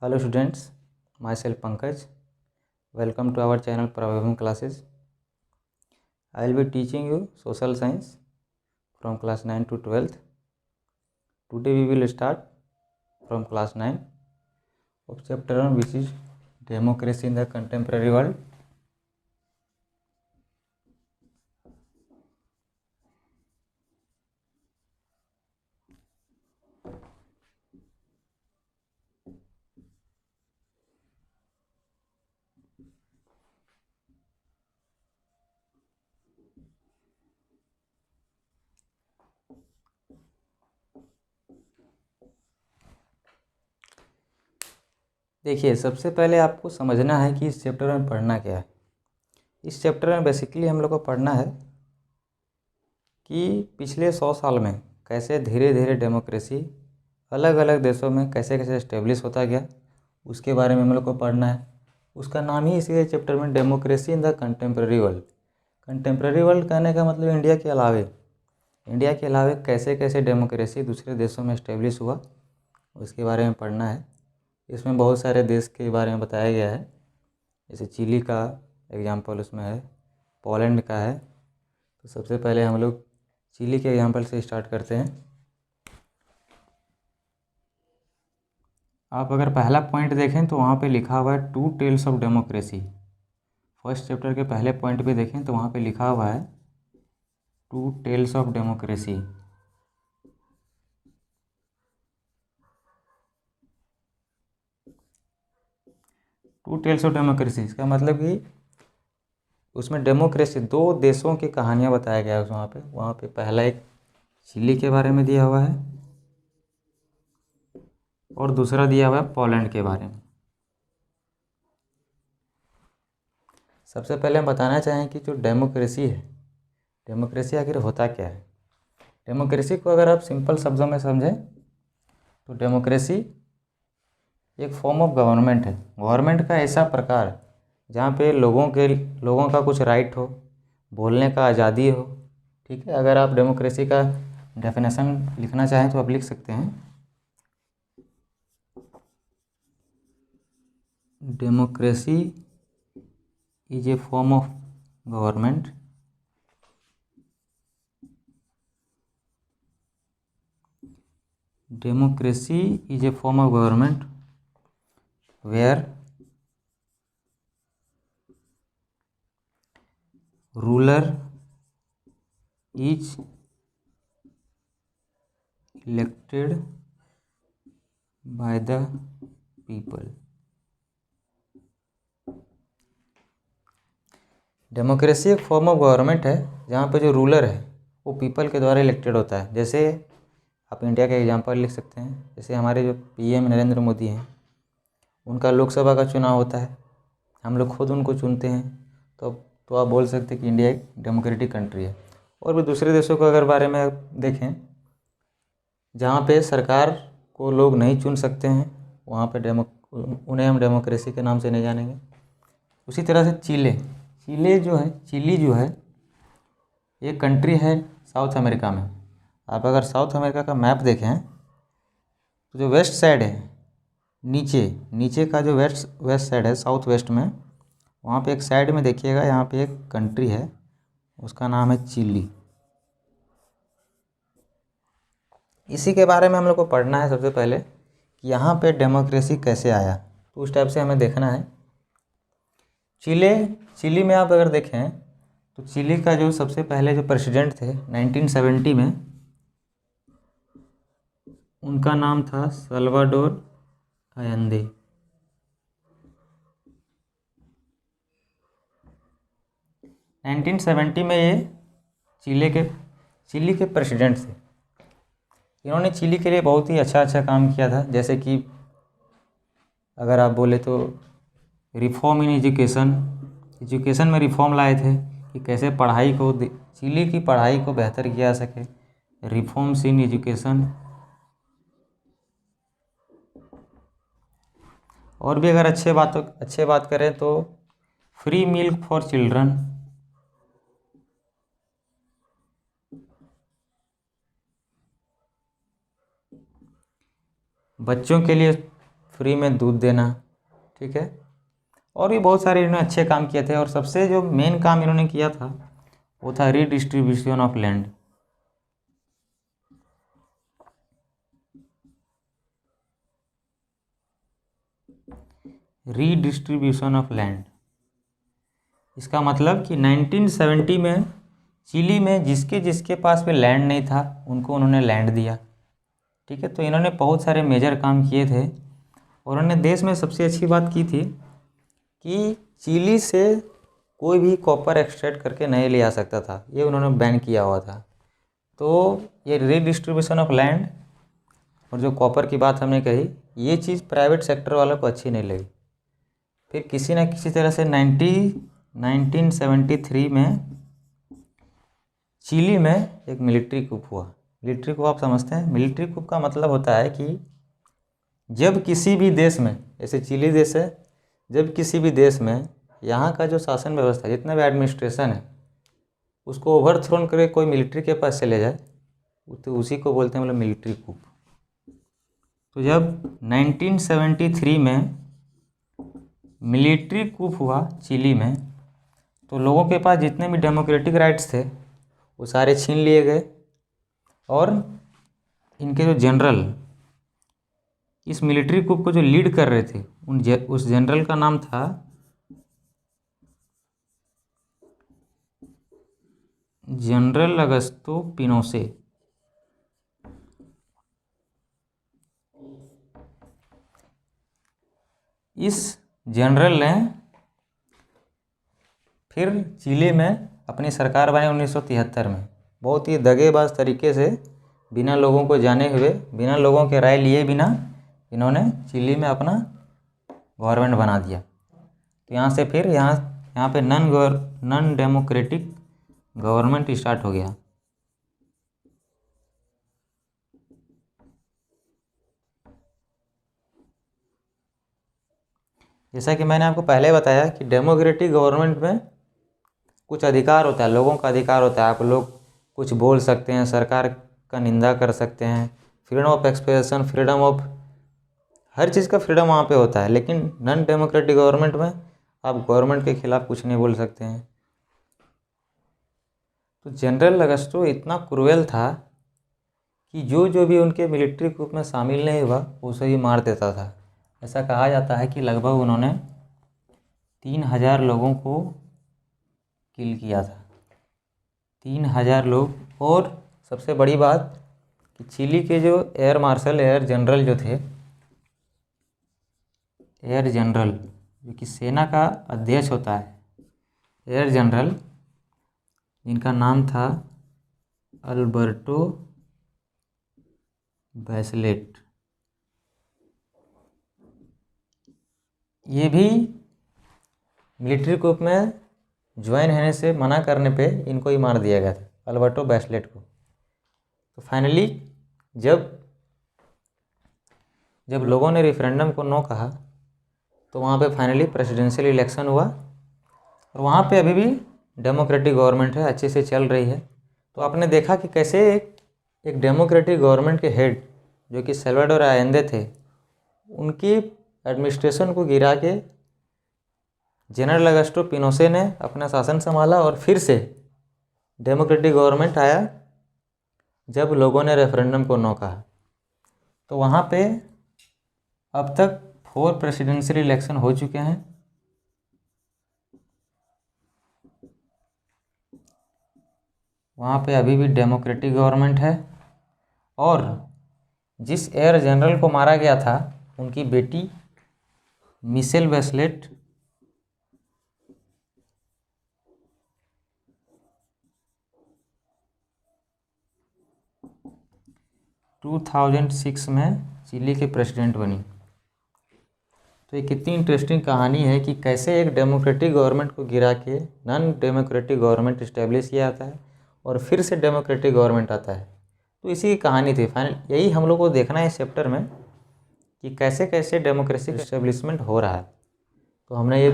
Hello students, myself Pankaj. Welcome to our channel Prabhavam Classes. I will be teaching you social science from class 9 to 12th. Today we will start from class 9 of chapter 1, which is democracy in the contemporary world. देखिए, सबसे पहले आपको समझना है कि इस chapter में पढ़ना क्या है। इस चैप्टर में बेसिकली हम लोग को पढ़ना है कि पिछले 100 साल में कैसे धीरे धीरे डेमोक्रेसी अलग अलग देशों में कैसे कैसे इस्टेब्लिश होता गया, उसके बारे में हम लोग को पढ़ना है। उसका नाम ही इसी चैप्टर में democracy in the contemporary world. Contemporary world कहने का मतलब इंडिया के अलावे कैसे कैसे डेमोक्रेसी दूसरे देशों में इस्टेब्लिश हुआ, उसके बारे में पढ़ना है। इसमें बहुत सारे देश के बारे में बताया गया है, जैसे चिली का एग्जाम्पल उसमें है, पोलैंड का है। तो सबसे पहले हम लोग चिली के एग्जाम्पल से स्टार्ट करते हैं। आप अगर पहला पॉइंट देखें तो वहाँ पे लिखा हुआ है two tales of democracy. First chapter के पहले पॉइंट पे देखें तो वहाँ पे लिखा हुआ है two tales of democracy. Two tales of democracy इसका मतलब कि उसमें डेमोक्रेसी दो देशों की कहानियाँ बताया गया है। वहाँ पे पहला एक चिली के बारे में दिया हुआ है और दूसरा दिया हुआ है पोलैंड के बारे में। सबसे पहले हम बताना चाहें कि जो डेमोक्रेसी है, डेमोक्रेसी आखिर होता क्या है। डेमोक्रेसी को अगर आप सिंपल शब्दों में समझें तो डेमोक्रेसी एक फॉर्म ऑफ गवर्नमेंट है। गवर्नमेंट का ऐसा प्रकार जहाँ पे लोगों का कुछ राइट हो, बोलने का आज़ादी हो। ठीक है, अगर आप डेमोक्रेसी का डेफिनेशन लिखना चाहें तो आप लिख सकते हैं, democracy is a form of government democracy is a form of government where ruler is elected by the people। Democracy एक फॉर्म ऑफ गवर्नमेंट है जहाँ पे जो रूलर है वो पीपल के द्वारा इलेक्टेड होता है। जैसे आप इंडिया का एग्जांपल लिख सकते हैं, जैसे हमारे जो पीएम नरेंद्र मोदी हैं, उनका लोकसभा का चुनाव होता है, हम लोग खुद उनको चुनते हैं। तो आप बोल सकते हैं कि इंडिया एक डेमोक्रेटिक कंट्री है। और भी दूसरे देशों को अगर बारे में देखें जहाँ पे सरकार को लोग नहीं चुन सकते हैं, वहाँ पे उन्हें हम डेमोक्रेसी के नाम से नहीं जानेंगे। उसी तरह से चिली जो है एक कंट्री है साउथ अमेरिका में। आप अगर साउथ अमेरिका का मैप देखें तो जो वेस्ट साइड है, नीचे का जो वेस्ट साइड है साउथ वेस्ट में, वहाँ पे एक साइड में देखिएगा, यहाँ पे एक कंट्री है, उसका नाम है चिली। इसी के बारे में हम लोग को पढ़ना है सबसे पहले कि यहाँ पे डेमोक्रेसी कैसे आया। तो उस टाइप से हमें देखना है। चिली में आप अगर देखें तो चिली का जो सबसे पहले जो प्रेसिडेंट थे 1970 में, उनका नाम था साल्वाडोर अयेंदे। नाइनटीन 1970 में ये चिली के प्रेसिडेंट थे। इन्होंने चिली के लिए बहुत ही अच्छा काम किया था। जैसे कि अगर आप बोले तो रिफॉर्म इन एजुकेशन में रिफॉर्म लाए थे कि कैसे चिली की पढ़ाई को बेहतर किया जा सके। रिफॉर्म्स इन एजुकेशन, और भी अगर अच्छे बात करें तो फ्री मिल्क फॉर चिल्ड्रन, बच्चों के लिए फ्री में दूध देना, ठीक है। और भी बहुत सारे इन्होंने अच्छे काम किए थे, और सबसे जो मेन काम इन्होंने किया था वो था redistribution of land. Redistribution of land, इसका मतलब कि 1970 में चिली में जिसके जिसके पास में लैंड नहीं था उनको उन्होंने लैंड दिया, ठीक है। तो इन्होंने बहुत सारे मेजर काम किए थे, और उन्होंने देश में सबसे अच्छी बात की थी कि चिली से कोई भी कॉपर एक्सट्रैक्ट करके नहीं ले आ सकता था, ये उन्होंने बैन किया हुआ था। तो ये रीडिस्ट्रीब्यूशन ऑफ लैंड और जो कॉपर की बात हमने कही, ये चीज़ प्राइवेट सेक्टर वालों को अच्छी नहीं लगी। फिर किसी न किसी तरह से 1973 में चिली में एक मिलिट्री कूप हुआ। मिलिट्री कूप आप समझते हैं? मिलिट्री कूप का मतलब होता है कि जब किसी भी देश में, जैसे चिली देश है, जब किसी भी देश में यहाँ का जो शासन व्यवस्था, जितना भी एडमिनिस्ट्रेशन है, उसको ओवरथ्रोन करके कोई मिलिट्री के पास चले जाए, तो उसी को बोलते हैं मतलब मिलिट्री कूप। तो जब 1973 में मिलिट्री कूप हुआ चिली में, तो लोगों के पास जितने भी डेमोक्रेटिक राइट्स थे वो सारे छीन लिए गए, और इनके जो जनरल इस मिलिट्री कूप को जो लीड कर रहे थे उस जनरल का नाम था जनरल अगस्तो पिनोसे। इस जनरल ने फिर चिली में अपनी सरकार बनाई 1973 में, बहुत ही दगेबाज तरीके से, बिना लोगों को जाने हुए, बिना लोगों के राय लिए बिना, इन्होंने चिली में अपना गवर्नमेंट बना दिया। तो यहाँ से फिर यहाँ पे नॉन डेमोक्रेटिक गवर्नमेंट स्टार्ट हो गया। जैसा कि मैंने आपको पहले बताया कि डेमोक्रेटिक गवर्नमेंट में कुछ अधिकार होता है, लोगों का अधिकार होता है। आप लोग कुछ बोल सकते हैं, सरकार का निंदा कर सकते हैं, freedom of expression, freedom of हर चीज़ का फ्रीडम वहाँ पे होता है। लेकिन नॉन डेमोक्रेटिक गवर्नमेंट में आप गवर्नमेंट के खिलाफ कुछ नहीं बोल सकते हैं। तो जनरल अगस्टो इतना क्रूएल था कि जो भी उनके मिलिट्री ग्रुप में शामिल नहीं हुआ उसे ही मार देता था। ऐसा कहा जाता है कि लगभग उन्होंने 3000 लोगों को किल किया था, 3000 लोग। और सबसे बड़ी बात कि चिली के जो एयर मार्शल, एयर जनरल जो थे, एयर जनरल जो कि सेना का अध्यक्ष होता है, एयर जनरल, जिनका नाम था अल्बर्टो बैचलेट, ये भी मिलिट्री ग्रुप में ज्वाइन होने से मना करने पे इनको ही मार दिया गया था, अल्बर्टो बैचलेट को। तो फाइनली जब लोगों ने रेफरेंडम को नो कहा तो वहाँ पे फाइनली प्रेसिडेंशियल इलेक्शन हुआ, और वहाँ पे अभी भी डेमोक्रेटिक गवर्नमेंट है, अच्छे से चल रही है। तो आपने देखा कि कैसे एक डेमोक्रेटिक गवर्नमेंट के हेड जो कि सल्वाडोर आयेंदे थे, उनकी एडमिनिस्ट्रेशन को गिरा के जनरल अगस्टो पिनोसे ने अपना शासन संभाला, और फिर से डेमोक्रेटिक गवर्नमेंट आया जब लोगों ने रेफरेंडम को नो कहा। तो वहाँ पे अब तक 4 प्रेसिडेंशियल इलेक्शन हो चुके हैं। वहाँ पे अभी भी डेमोक्रेटिक गवर्नमेंट है, और जिस एयर जनरल को मारा गया था उनकी बेटी मिशेल बैचलेट टू 2006 में चिली के प्रेसिडेंट बनी। तो ये कितनी इंटरेस्टिंग कहानी है कि कैसे एक डेमोक्रेटिक गवर्नमेंट को गिरा के नॉन डेमोक्रेटिक गवर्नमेंट इस्टेब्लिश किया जाता है, और फिर से डेमोक्रेटिक गवर्नमेंट आता है। तो इसी की कहानी थी। फाइनल यही हम लोग को देखना है इस चैप्टर में कि कैसे कैसे डेमोक्रेसी इस्टेब्लिशमेंट हो रहा है। तो हमने ये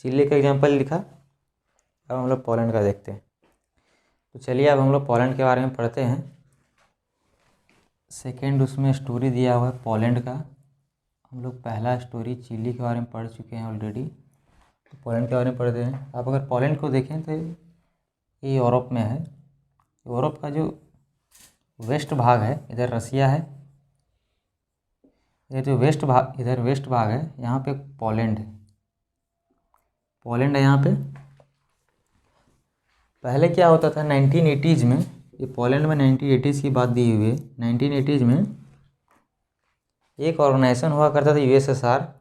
चिली का एग्जाम्पल लिखा, अब हम लोग पोलैंड का देखते हैं। तो चलिए अब हम लोग पोलैंड के बारे में पढ़ते हैं। सेकेंड उसमें स्टोरी दिया हुआ है पोलैंड का, हम लोग पहला स्टोरी चिली के बारे में पढ़ चुके हैं ऑलरेडी, तो पोलैंड के बारे में पढ़ते हैं। आप अगर पोलैंड को देखें तो ये यूरोप में है। यूरोप का जो वेस्ट भाग है, इधर रसिया है, ये जो इधर वेस्ट भाग है, यहाँ पे पोलैंड है। पोलैंड है यहाँ पे। पहले क्या होता था 1980s में, ये पोलैंड में 1980s की बात दी हुई है। 1980s में एक ऑर्गेनाइजेशन हुआ करता था यूएसएसआर,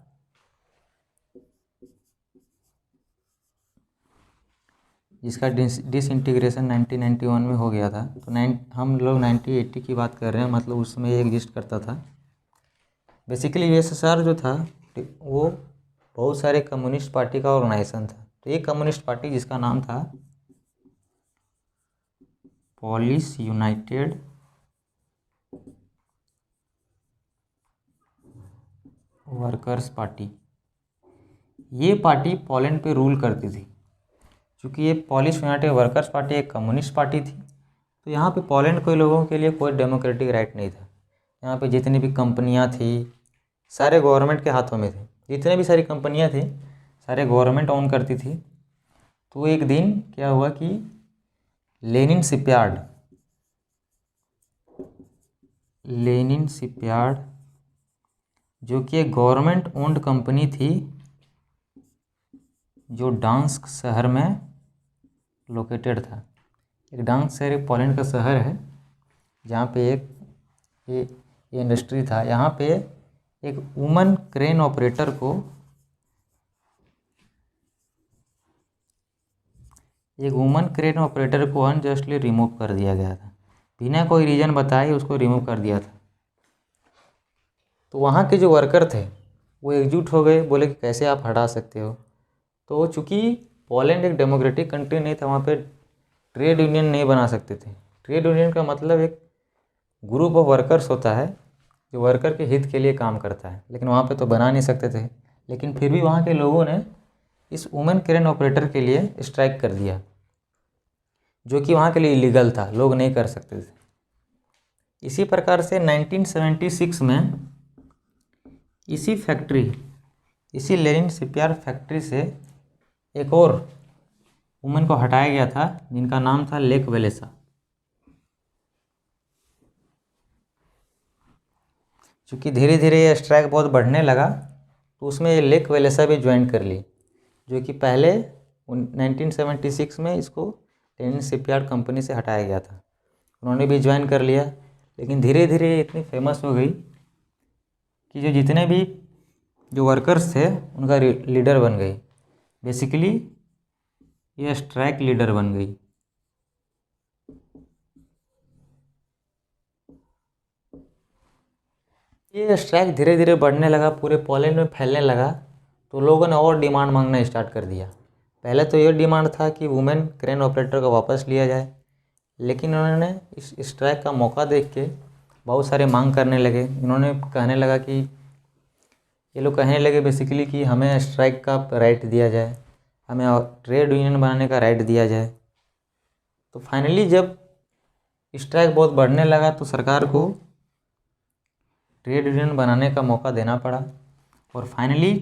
जिसका डिसइंटीग्रेशन 1991 में हो गया था। तो हम लोग 1980 की बात कर रहे हैं, मतलब उस समय ये एग्जिस्ट करता था। बेसिकली यूएसएसआर जो था वो बहुत सारे कम्युनिस्ट पार्टी का ऑर्गेनाइजेशन था। तो एक कम्युनिस्ट पार्टी जिसका नाम था पोलिश यूनाइटेड वर्कर्स पार्टी, ये पार्टी पोलैंड पे रूल करती थी। क्योंकि ये पोलिश यूनाइटेड वर्कर्स पार्टी एक कम्युनिस्ट पार्टी थी, तो यहाँ पे पोलैंड के लोगों के लिए कोई डेमोक्रेटिक राइट नहीं था। यहाँ पे जितनी भी कंपनियाँ थी सारे गवर्नमेंट के हाथों में थे। जितने भी सारी कंपनियाँ थी सारे गवर्नमेंट ओन करती थी। तो एक दिन क्या हुआ कि लेनिन शिपयार्ड जो कि एक गवर्नमेंट ओन्ड कंपनी थी, जो डांस्क शहर में लोकेटेड था। एक डांस्क शहर एक पोलैंड का शहर है, जहाँ पे ये इंडस्ट्री था। यहाँ पे एक वुमन क्रेन ऑपरेटर को अनजस्टली रिमूव कर दिया गया था। बिना कोई रीज़न बताए उसको रिमूव कर दिया था। तो वहाँ के जो वर्कर थे वो एकजुट हो गए, बोले कि कैसे आप हटा सकते हो। तो चूँकि पोलैंड एक डेमोक्रेटिक कंट्री नहीं था, वहाँ पे ट्रेड यूनियन नहीं बना सकते थे। ट्रेड यूनियन का मतलब एक ग्रुप ऑफ वर्कर्स होता है जो वर्कर के हित के लिए काम करता है, लेकिन वहाँ पे तो बना नहीं सकते थे। लेकिन फिर भी वहाँ के लोगों ने इस वुमेन क्रेन ऑपरेटर के लिए स्ट्राइक कर दिया, जो कि वहाँ के लिए इलीगल था, लोग नहीं कर सकते थे। इसी प्रकार से 1976 में इसी लेनिन शिपयार्ड फैक्ट्री से एक और वुमेन को हटाया गया था, जिनका नाम था लेक वेलेसा। क्योंकि धीरे धीरे ये स्ट्राइक बहुत बढ़ने लगा, तो उसमें ये लेक वेलेसा भी ज्वाइन कर ली, जो कि पहले 1976 में इसको लेनिन शिपयार्ड कंपनी से हटाया गया था। उन्होंने भी ज्वाइन कर लिया, लेकिन धीरे धीरे ये इतनी फेमस हो गई कि जितने भी जो वर्कर्स थे उनका लीडर बन गई। बेसिकली ये स्ट्राइक लीडर बन गई। ये स्ट्राइक धीरे धीरे बढ़ने लगा, पूरे पोलैंड में फैलने लगा, तो लोगों ने और डिमांड मांगना स्टार्ट कर दिया। पहले तो ये डिमांड था कि वुमेन क्रेन ऑपरेटर को वापस लिया जाए, लेकिन उन्होंने इस स्ट्राइक का मौका देख के बहुत सारे मांग करने लगे। ये लोग कहने लगे बेसिकली कि हमें स्ट्राइक का राइट दिया जाए, हमें ट्रेड यूनियन बनाने का राइट दिया जाए। तो फाइनली जब स्ट्राइक बहुत बढ़ने लगा तो सरकार को ट्रेड यूनियन बनाने का मौका देना पड़ा, और फाइनली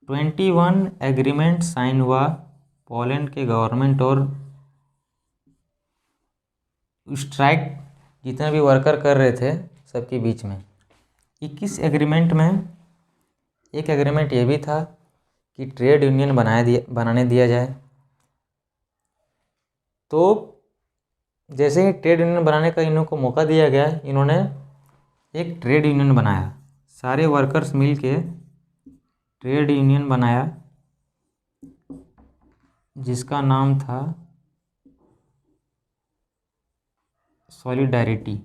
21 एग्रीमेंट साइन हुआ पोलैंड के गवर्नमेंट और स्ट्राइक जितने भी वर्कर कर रहे थे सबके बीच में। 21 एग्रीमेंट में एक एग्रीमेंट ये भी था कि ट्रेड यूनियन बनाने दिया जाए। तो जैसे ही ट्रेड यूनियन बनाने का इन्हों को मौका दिया गया, इन्होंने एक ट्रेड यूनियन बनाया। सारे वर्कर्स मिल के ट्रेड यूनियन बनाया, जिसका नाम था सॉलिडारिटी।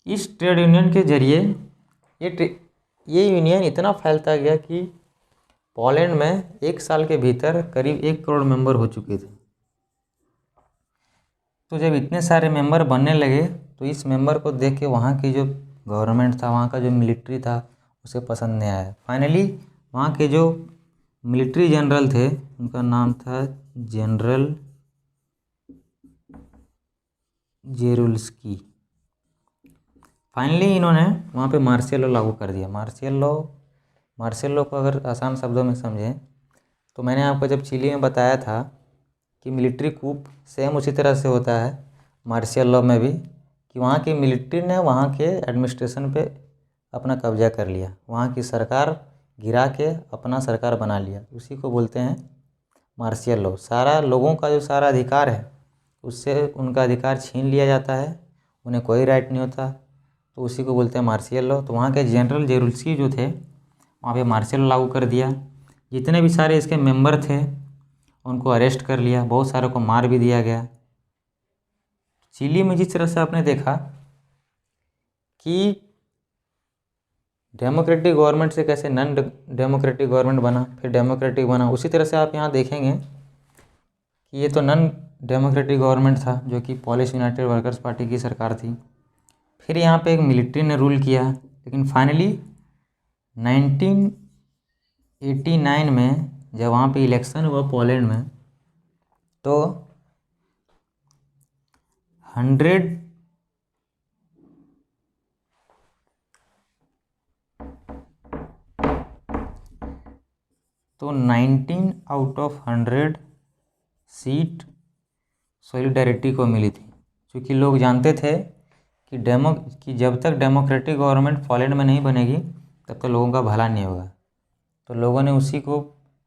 इस ट्रेड यूनियन के जरिए ये यूनियन इतना फैलता गया कि पोलैंड में 1 साल के भीतर करीब 1 करोड़ मेंबर हो चुके थे। तो जब इतने सारे मेंबर बनने लगे तो इस मेंबर को देख के वहाँ की जो गवर्नमेंट था, वहाँ का जो मिलिट्री था, उसे पसंद नहीं आया। फाइनली वहाँ के जो मिलिट्री जनरल थे, उनका नाम था जनरल जेरुल्स्की। फाइनली इन्होंने वहाँ पे मार्शियल लॉ लागू कर दिया। मार्शियल लॉ को अगर आसान शब्दों में समझें तो मैंने आपको जब चिली में बताया था कि मिलिट्री कूप सेम उसी तरह से होता है मार्शियल लॉ में भी, कि वहाँ की मिलिट्री ने वहाँ के एडमिनिस्ट्रेशन पे अपना कब्जा कर लिया, वहाँ की सरकार गिरा के अपना सरकार बना लिया। उसी को बोलते हैं मार्शियल लॉ। सारा लोगों का जो सारा अधिकार है उससे उनका अधिकार छीन लिया जाता है, उन्हें कोई राइट नहीं होता, तो उसी को बोलते हैं मार्शियल लॉ। तो वहाँ के जनरल जेरुलसी जो थे वहाँ पे मार्शियल लॉ लागू कर दिया। जितने भी सारे इसके मेंबर थे उनको अरेस्ट कर लिया, बहुत सारों को मार भी दिया गया। चिली में जिस तरह से आपने देखा कि डेमोक्रेटिक गवर्नमेंट से कैसे नॉन डेमोक्रेटिक गवर्नमेंट बना, फिर डेमोक्रेटिक बना, उसी तरह से आप यहाँ देखेंगे कि ये तो नॉन डेमोक्रेटिक गवर्नमेंट था जो कि पोलिश यूनाइटेड वर्कर्स पार्टी की सरकार थी। फिर यहाँ पे एक मिलिट्री ने रूल किया, लेकिन फाइनली 1989 में जब वहाँ पे इलेक्शन हुआ पोलैंड में, तो 19 आउट ऑफ 100 सीट सॉलिडारिटी को मिली थी, क्योंकि लोग जानते थे कि जब तक डेमोक्रेटिक गवर्नमेंट पोलैंड में नहीं बनेगी तब तक लोगों का भला नहीं होगा। तो लोगों ने उसी को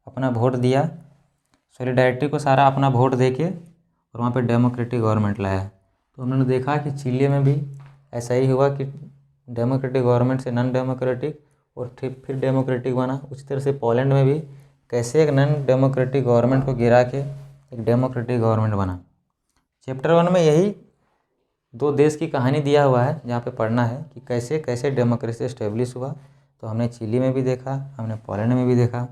अपना वोट दिया, सॉलिडारिटी को सारा अपना वोट देके, और वहाँ पे डेमोक्रेटिक गवर्नमेंट लाया। तो उन्होंने देखा कि चिली में भी ऐसा ही हुआ कि डेमोक्रेटिक गवर्नमेंट से नॉन डेमोक्रेटिक और फिर डेमोक्रेटिक बना। उसी तरह से पोलैंड में भी कैसे एक नॉन डेमोक्रेटिक गवर्नमेंट को गिरा के एक डेमोक्रेटिक गवर्नमेंट बना। चैप्टर 1 में यही 2 देश की कहानी दिया हुआ है, जहाँ पे पढ़ना है कि कैसे कैसे डेमोक्रेसी इस्टेब्लिश हुआ। तो हमने चिली में भी देखा, हमने पोलैंड में भी देखा।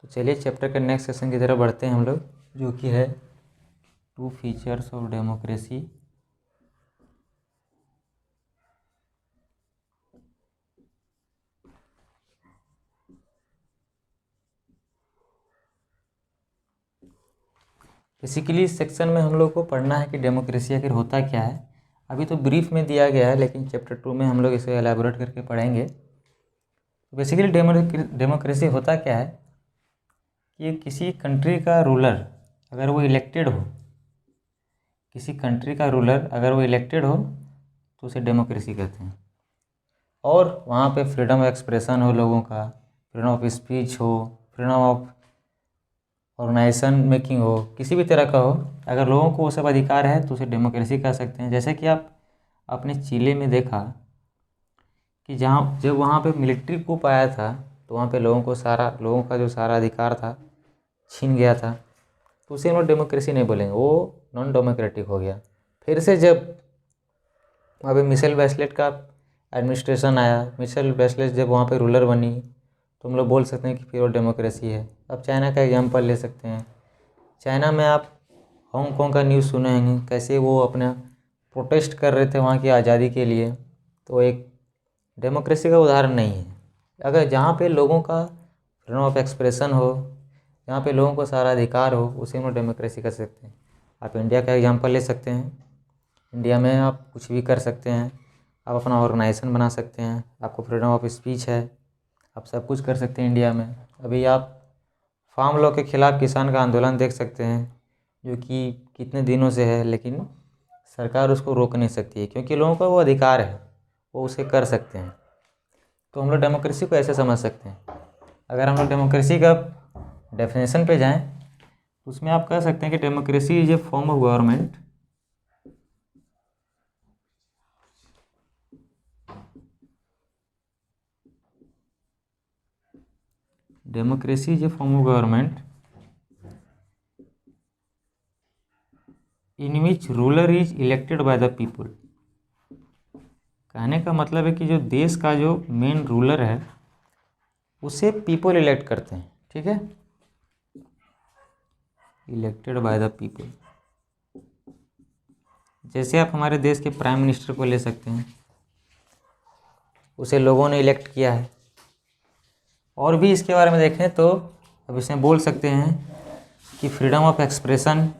तो चलिए चैप्टर के नेक्स्ट सेशन की तरफ बढ़ते हैं हम लोग, जो कि है 2 फीचर्स ऑफ डेमोक्रेसी। बेसिकली इस सेक्शन में हम लोग को पढ़ना है कि डेमोक्रेसी आखिर होता क्या है। अभी तो ब्रीफ में दिया गया है, लेकिन चैप्टर 2 में हम लोग इसे एलैबोरेट करके पढ़ेंगे। बेसिकली डेमोक्रेसी होता क्या है कि किसी कंट्री का रूलर अगर वो इलेक्टेड हो, तो उसे डेमोक्रेसी कहते हैं। और वहाँ पे फ्रीडम ऑफ एक्सप्रेशन हो लोगों का, फ्रीडम ऑफ स्पीच हो, फ्रीडम ऑफ ऑर्गेनाइजेशन मेकिंग हो, किसी भी तरह का हो, अगर लोगों को वो सब अधिकार है तो उसे डेमोक्रेसी कह सकते हैं। जैसे कि आप अपने चिली में देखा कि जब वहाँ पे मिलिट्री कूप आया था तो वहाँ पे लोगों का जो सारा अधिकार था छीन गया था, तो उसे हम लोग डेमोक्रेसी नहीं बोलेंगे, वो नॉन डेमोक्रेटिक हो गया। फिर से जब वहाँ पे मिशेल बैचलेट का एडमिनिस्ट्रेशन आया, मिशेल बैचलेट जब वहाँ पे रूलर बनी, तो हम लोग बोल सकते हैं कि प्योर डेमोक्रेसी है। अब चाइना का एग्जांपल ले सकते हैं। चाइना में आप हांगकांग का न्यूज़ सुने होंगे, कैसे वो अपना प्रोटेस्ट कर रहे थे वहाँ की आज़ादी के लिए, तो एक डेमोक्रेसी का उदाहरण नहीं है। अगर जहाँ पे लोगों का फ्रीडम ऑफ एक्सप्रेशन हो, जहाँ पे लोगों को सारा अधिकार हो, उसे हम डेमोक्रेसी कर सकते हैं। आप इंडिया का एग्जांपल ले सकते हैं। इंडिया में आप कुछ भी कर सकते हैं, आप अपना ऑर्गेनाइजेशन बना सकते हैं, आपको फ्रीडम ऑफ स्पीच है, आप सब कुछ कर सकते हैं इंडिया में। अभी आप फार्म लॉ के खिलाफ़ किसान का आंदोलन देख सकते हैं, जो कि कितने दिनों से है, लेकिन सरकार उसको रोक नहीं सकती है, क्योंकि लोगों का वो अधिकार है, वो उसे कर सकते हैं। तो हम लोग डेमोक्रेसी को ऐसे समझ सकते हैं। अगर हम लोग डेमोक्रेसी का डेफिनेशन पे जाएं तो उसमें आप कह सकते हैं कि democracy is a form of government in which ruler is elected by the people. कहने का मतलब है कि जो देश का जो मेन रूलर है उसे पीपल इलेक्ट करते हैं, ठीक है, इलेक्टेड बाय द पीपल। जैसे आप हमारे देश के प्राइम मिनिस्टर को ले सकते हैं, उसे लोगों ने इलेक्ट किया है। और भी इसके बारे में देखें तो अब इसमें बोल सकते हैं कि फ्रीडम ऑफ एक्सप्रेशन,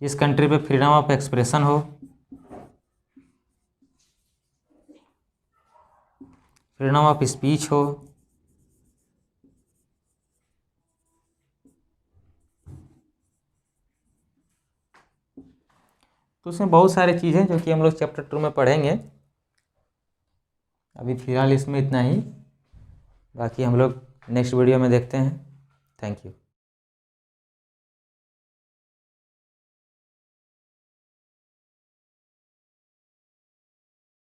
इस कंट्री पे फ्रीडम ऑफ एक्सप्रेशन हो, फ्रीडम ऑफ स्पीच हो, तो उसमें बहुत सारी चीज़ें जो कि हम लोग चैप्टर 2 में पढ़ेंगे। अभी फ़िलहाल इसमें इतना ही, बाकी हम लोग नेक्स्ट वीडियो में देखते हैं। Thank you.